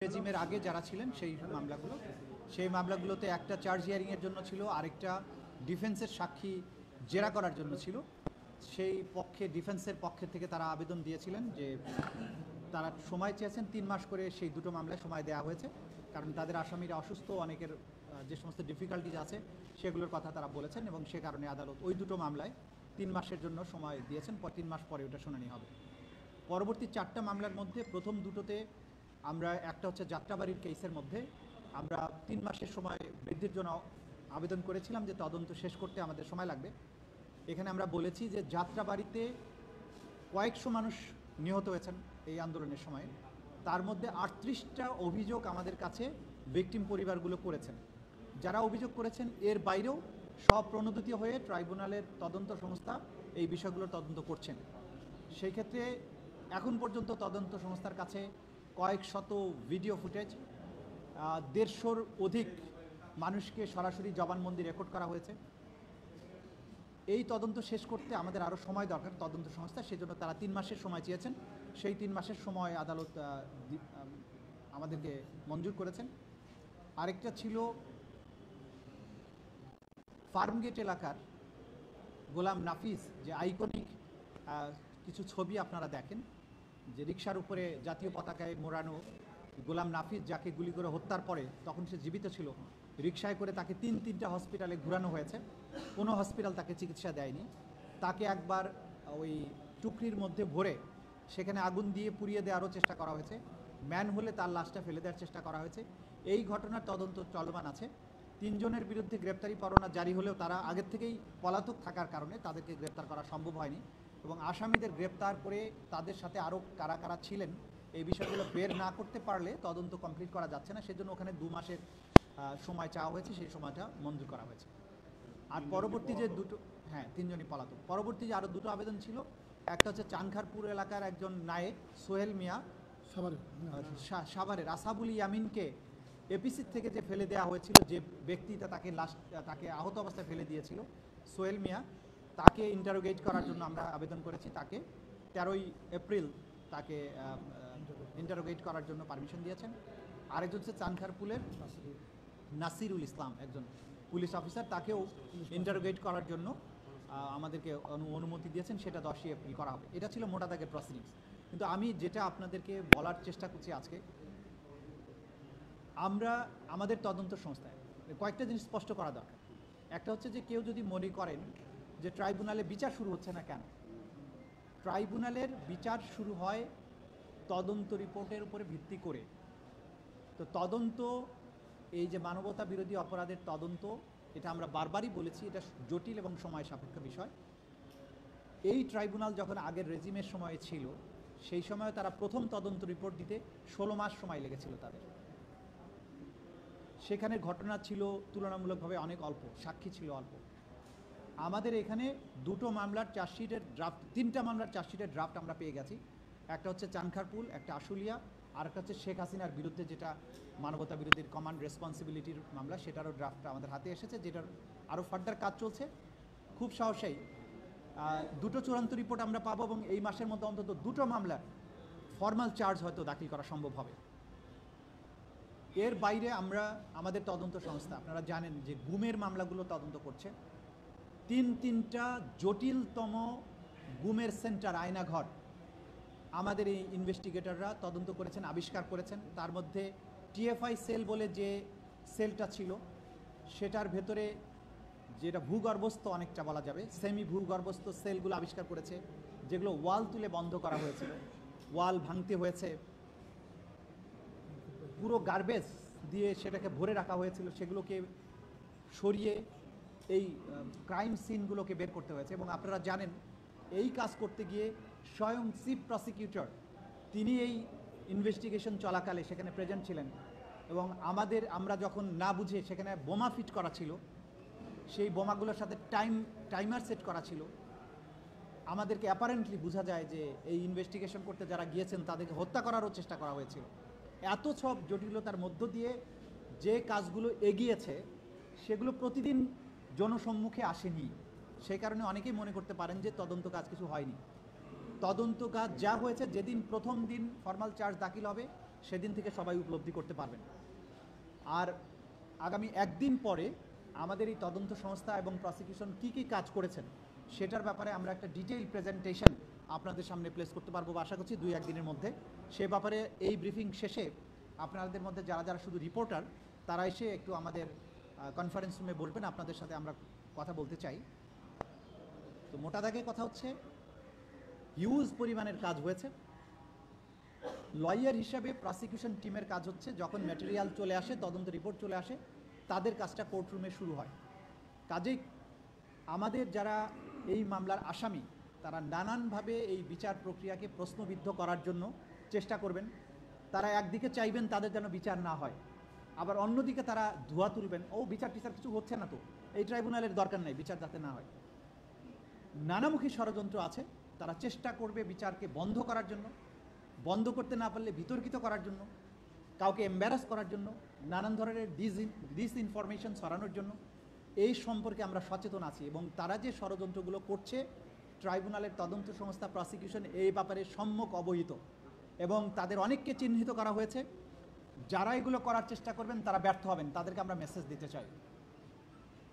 রেজিমের আগে যারা ছিলেন সেই মামলাগুলোতে একটা চার্জ হিয়ারিংয়ের জন্য ছিল, আরেকটা ডিফেন্সের সাক্ষী জেরা করার জন্য ছিল। সেই পক্ষে ডিফেন্সের পক্ষে থেকে তারা আবেদন দিয়েছিলেন যে তারা সময় চেয়েছেন 3 মাস করে, সেই দুটো মামলায় সময় দেওয়া হয়েছে, কারণ তাদের আসামিরা অসুস্থ, অনেকের যে সমস্ত ডিফিকাল্টিজ আছে সেগুলোর কথা তারা বলেছেন, এবং সে কারণে আদালত ওই দুটো মামলায় 3 মাসের জন্য সময় দিয়েছেন। 3 মাস পরে ওটা শুনানি হবে। পরবর্তী 4টা মামলার মধ্যে প্রথম দুটোতে আমরা, একটা হচ্ছে যাত্রাবাড়ির কেসের মধ্যে আমরা 3 মাসের সময় বৃদ্ধির জন্য আবেদন করেছিলাম যে তদন্ত শেষ করতে আমাদের সময় লাগবে। এখানে আমরা বলেছি যে যাত্রাবাড়িতে কয়েকশো মানুষ নিহত হয়েছেন এই আন্দোলনের সময়, তার মধ্যে 38টা অভিযোগ আমাদের কাছে ভিকটিম পরিবারগুলো করেছেন। যারা অভিযোগ করেছেন এর বাইরেও স্বপ্রণোদিত হয়ে ট্রাইব্যুনালের তদন্ত সংস্থা এই বিষয়গুলোর তদন্ত করছেন। সেই ক্ষেত্রে এখন পর্যন্ত তদন্ত সংস্থার কাছে কয়েক শত ভিডিও ফুটেজ, 150-র অধিক মানুষকে সরাসরি জবানবন্দি রেকর্ড করা হয়েছে। এই তদন্ত শেষ করতে আমাদের আরও সময় দরকার তদন্ত সংস্থা, সেজন্য তারা 3 মাসের সময় চেয়েছেন। সেই 3 মাসের সময় আদালত আমাদেরকে মঞ্জুর করেছেন। আরেকটা ছিল ফার্মগেট এলাকার গোলাম নাফিস, যে আইকনিক কিছু ছবি আপনারা দেখেন, যে রিকশার উপরে জাতীয় পতাকায় মোড়ানো গোলাম নাফিস, যাকে গুলি করে হত্যার পরে, তখন সে জীবিত ছিল, রিকশায় করে তাকে 3টা হসপিটালে ঘোরানো হয়েছে, কোনো হসপিটাল তাকে চিকিৎসা দেয়নি। তাকে একবার ওই টুকরির মধ্যে ভরে সেখানে আগুন দিয়ে পুড়িয়ে দেওয়ারও চেষ্টা করা হয়েছে, ম্যান হলে তার লাশটা ফেলে দেওয়ার চেষ্টা করা হয়েছে। এই ঘটনার তদন্ত চলমান আছে। 3 জনের বিরুদ্ধে গ্রেপ্তারি পরোয়ানা জারি হলেও তারা আগের থেকেই পলাতক থাকার কারণে তাদেরকে গ্রেপ্তার করা সম্ভব হয়নি, এবং আসামিদের গ্রেপ্তার করে তাদের সাথে আরও কারা কারা ছিলেন এই বিষয়গুলো বের না করতে পারলে তদন্ত কমপ্লিট করা যাচ্ছে না। সেজন্য ওখানে 2 মাসের সময় চাওয়া হয়েছে, সেই সময়টা মঞ্জুর করা হয়েছে। আর পরবর্তী যে দুটো, 3 জনই পলাতক। পরবর্তী যে আরও দুটো আবেদন ছিল, একটা হচ্ছে চানখারপুর এলাকার একজন নায়েক সোহেল মিয়া, সাভারের আসাবুল ইয়ামিনকে এপিসির থেকে যে ফেলে দেওয়া হয়েছিল, যে ব্যক্তিটা তাকে আহত অবস্থায় ফেলে দিয়েছিল, সোহেল মিয়া, তাকে ইন্টারোগেট করার জন্য আমরা আবেদন করেছি। তাকে 13ই এপ্রিল তাকে ইন্টারোগেট করার জন্য পারমিশন দিয়েছেন। আরেকজন হচ্ছে চানখারপুলের নাসিরুল ইসলাম, একজন পুলিশ অফিসার, তাকেও ইন্টারোগেট করার জন্য আমাদেরকে অনুমতি দিয়েছেন। সেটা 10ই এপ্রিল করা হবে। এটা ছিল মোটা দাগের প্রসিডিংস। কিন্তু আমি যেটা আপনাদেরকে বলার চেষ্টা করছি আজকে, আমরা আমাদের তদন্ত সংস্থায় কয়েকটা জিনিস স্পষ্ট করা দরকার। একটা হচ্ছে যে কেউ যদি মনে করেন যে ট্রাইব্যুনালে বিচার শুরু হচ্ছে না কেন, ট্রাইব্যুনালের বিচার শুরু হয় তদন্ত রিপোর্টের উপরে ভিত্তি করে। তো তদন্ত, এই যে মানবতা বিরোধী অপরাধের তদন্ত, এটা আমরা বারবারই বলেছি, এটা জটিল এবং সময় সাপেক্ষ বিষয়। এই ট্রাইব্যুনাল যখন আগের রেজিমের সময়ে ছিল, সেই সময় তারা প্রথম তদন্ত রিপোর্ট দিতে 16 মাস সময় লেগেছিল তাদের। সেখানে ঘটনা ছিল তুলনামূলকভাবে অনেক অল্প, সাক্ষী ছিল অল্প। আমাদের এখানে 2টো মামলার চার্জশিটের ড্রাফট, 3টা মামলার চার্জশিটের ড্রাফট আমরা পেয়ে গেছি। একটা হচ্ছে চানখারপুল, একটা আশুলিয়া, আর একটা হচ্ছে শেখ হাসিনার বিরুদ্ধে যেটা মানবতা বিরোধীর কমান্ড রেসপন্সিবিলিটির মামলা, সেটারও ড্রাফটটা আমাদের হাতে এসেছে, যেটার আরও ফার্দার কাজ চলছে। খুব সহসেই 2টো চূড়ান্ত রিপোর্ট আমরা পাবো, এবং এই মাসের মধ্যে অন্তত 2টো মামলার ফর্মাল চার্জ হয়তো দাখিল করা সম্ভব হবে। এর বাইরে আমরা আমাদের তদন্ত সংস্থা, আপনারা জানেন যে গুমের মামলাগুলো তদন্ত করছে। 3টা জটিলতম গুমের সেন্টার, আয়নাঘর আমাদের এই ইনভেস্টিগেটররা তদন্ত করেছেন, আবিষ্কার করেছেন। তার মধ্যে টিএফআই সেল বলে যে সেলটা ছিল, সেটার ভেতরে যেটা ভূগর্ভস্থ অনেকটা বলা যাবে, সেমি ভূগর্ভস্থ সেলগুলো আবিষ্কার করেছে, যেগুলো ওয়াল তুলে বন্ধ করা হয়েছিল, ওয়াল ভাঙতে হয়েছে, পুরো গার্বেজ দিয়ে সেটাকে ভরে রাখা হয়েছিল, সেগুলোকে সরিয়ে এই ক্রাইম সিনগুলোকে বের করতে হয়েছে। এবং আপনারা জানেন এই কাজ করতে গিয়ে স্বয়ং চিফ প্রসিকিউটর তিনি এই ইনভেস্টিগেশন চলাকালে সেখানে প্রেজেন্ট ছিলেন, এবং আমরা যখন না বুঝে সেখানে বোমা ফিট করা ছিল, সেই বোমাগুলোর সাথে টাইমার সেট করা ছিল। আমাদেরকে অ্যাপারেন্টলি বোঝা যায় যে এই ইনভেস্টিগেশন করতে যারা গিয়েছেন তাদেরকে হত্যা করারও চেষ্টা করা হয়েছিল। এত সব জটিলতার মধ্য দিয়ে যে কাজগুলো এগিয়েছে, সেগুলো প্রতিদিন জনসম্মুখে আসেনি। সেই কারণে অনেকেই মনে করতে পারেন যে তদন্ত কাজ কিছু হয়নি। তদন্ত কাজ যা হয়েছে, যেদিন প্রথম দিন ফর্মাল চার্জ দাখিল হবে সেদিন থেকে সবাই উপলব্ধি করতে পারবেন। আর আগামী একদিন পরে আমাদের এই তদন্ত সংস্থা এবং প্রসিকিউশন কী কাজ করেছেন সেটার ব্যাপারে আমরা একটা ডিটেইল প্রেজেন্টেশন আপনাদের সামনে প্লেস করতে পারবো আশা করছি 2-1 দিনের মধ্যে। সে ব্যাপারে এই ব্রিফিং শেষে আপনাদের মধ্যে যারা যারা শুধু রিপোর্টার তারা এসে একটু আমাদের কনফারেন্স রুমে বলবেন, আপনাদের সাথে আমরা কথা বলতে চাই। তো মোটা দাগে কথা হচ্ছে, হিউজ পরিমাণের কাজ হয়েছে। লয়ার হিসাবে প্রসিকিউশন টিমের কাজ হচ্ছে যখন ম্যাটেরিয়াল চলে আসে, তদন্ত রিপোর্ট চলে আসে, তাদের কাজটা কোর্টরুমে শুরু হয়। কাজেই আমাদের যারা এই মামলার আসামি তারা নানানভাবে এই বিচার প্রক্রিয়াকে প্রশ্নবিদ্ধ করার জন্য চেষ্টা করবেন। তারা একদিকে চাইবেন তাদের যেন বিচার না হয়, আবার অন্যদিকে তারা ধোঁয়া তুলবেন, বিচার টিচার কিছু হচ্ছে না, তো এই ট্রাইব্যুনালের দরকার নেই, বিচার যাতে না হয়। নানামুখী ষড়যন্ত্র আছে, তারা চেষ্টা করবে বিচারকে বন্ধ করার জন্য, বন্ধ করতে না পারলে বিতর্কিত করার জন্য, কাউকে এম্বারাস করার জন্য, নানান ধরনের ডিসইনফরমেশন ছড়ানোর জন্য। এই সম্পর্কে আমরা সচেতন আছি এবং তারা যে ষড়যন্ত্রগুলো করছে ট্রাইব্যুনালের তদন্ত সংস্থা প্রসিকিউশন এই ব্যাপারে সম্যক অবহিত এবং তাদের অনেককে চিহ্নিত করা হয়েছে। যারা এগুলো করার চেষ্টা করবেন তারা ব্যর্থ হবেন, তাদেরকে আমরা মেসেজ দিতে চাই।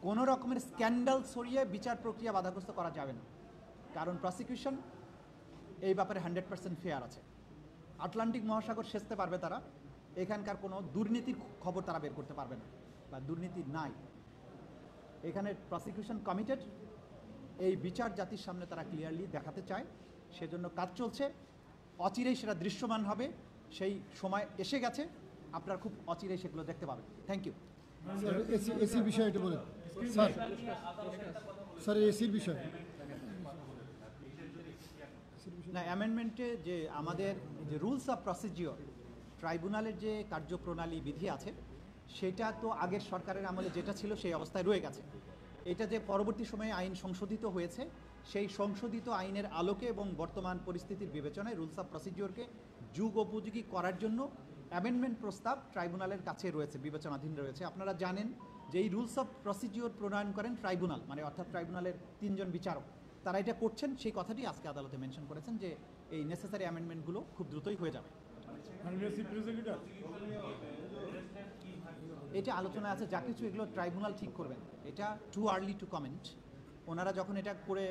কোনো রকমের স্ক্যান্ডাল ছড়িয়ে বিচার প্রক্রিয়া বাধাগ্রস্ত করা যাবে না, কারণ প্রসিকিউশন এই ব্যাপারে 100% ফেয়ার আছে। আটলান্টিক মহাসাগর সেচতে পারবে তারা, এখানকার কোনো দুর্নীতির খবর তারা বের করতে পারবে না বা দুর্নীতি নাই। এখানে প্রসিকিউশন কমিটেড, এই বিচার জাতির সামনে তারা ক্লিয়ারলি দেখাতে চায়, সেজন্য কাজ চলছে। অচিরেই সেটা দৃশ্যমান হবে, সেই সময় এসে গেছে, আপনারা খুব অচিরেই সেগুলো দেখতে পাবেন। Thank you. এসির বিষয়ে এটা বলেন স্যার। স্যার এসির বিষয় না, অ্যামেন্ডমেন্টে যে আমাদের যে রুলস অফ প্রসিজিওর, ট্রাইব্যুনালের যে কার্যপ্রণালী বিধি আছে সেটা তো আগের সরকারের আমলে যেটা ছিল সেই অবস্থায় রয়ে গেছে। এটা যে পরবর্তী সময়ে আইন সংশোধিত হয়েছে, সেই সংশোধিত আইনের আলোকে এবং বর্তমান পরিস্থিতির বিবেচনায় রুলস অফ প্রসিজিওরকে যুগ উপযোগী করার জন্য অ্যামেন্ডমেন্ট প্রস্তাব ট্রাইব্যুনালের কাছে রয়েছে, বিবেচনাধীন রয়েছে। আপনারা জানেন যে এই রুলস অফ প্রসিজিওর প্রণয়ন করেন ট্রাইব্যুনাল, মানে অর্থাৎ ট্রাইব্যুনালের 3 জন বিচারক, তারা এটা করছেন। সেই কথাটি আজকে আদালতে মেনশন করেছেন যে এই নেসেসারি অ্যামেন্ডমেন্টগুলো খুব দ্রুতই হয়ে যাবে। এটা আলোচনা আছে, যা কিছু এগুলো ট্রাইব্যুনাল ঠিক করবেন, এটা টু আর্লি টু কমেন্ট। ওনারা যখন এটা করে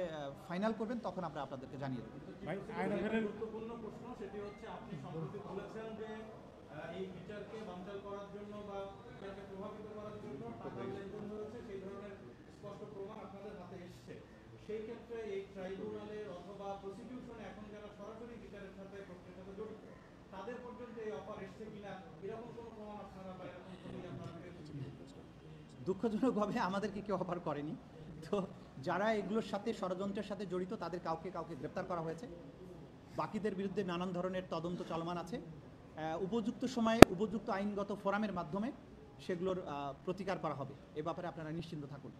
ফাইনাল করবেন তখন আমরা আপনাদেরকে জানিয়ে দেবো। গুরুত্বপূর্ণ প্রশ্ন সেটি হচ্ছে, আপনি সম্প্রতি বলেছেন যে এই বিচারকে বানচাল করার জন্য বা বিচারকে প্রভাবিত করার জন্য টাকা লেনদেন হয়েছে, সেই ধরনের স্পষ্ট প্রমাণ আপনাদের হাতে এসছে। সেই ক্ষেত্রে এই ট্রাইব্যুনালের অথবা প্রসিকিউশনে এখন যারা সরাসরি বিচারের সাথে প্রক্রিয়ার সাথে জড়িত তাদের পর্যন্ত এই অফার এসছে কিনা, এরকম কোনো প্রমাণ আপনারা বা এরকম কোনো আপনারা দুঃখজনকভাবে আমাদেরকে কেউ অফার করেনি। তো যারা এগুলোর সাথে ষড়যন্ত্রের সাথে জড়িত তাদের কাউকে গ্রেপ্তার করা হয়েছে, বাকিদের বিরুদ্ধে নানান ধরনের তদন্ত চলমান আছে। উপযুক্ত সময়ে উপযুক্ত আইনগত ফোরামের মাধ্যমে সেগুলোর প্রতিকার করা হবে, এ ব্যাপারে আপনারা নিশ্চিন্ত থাকুন।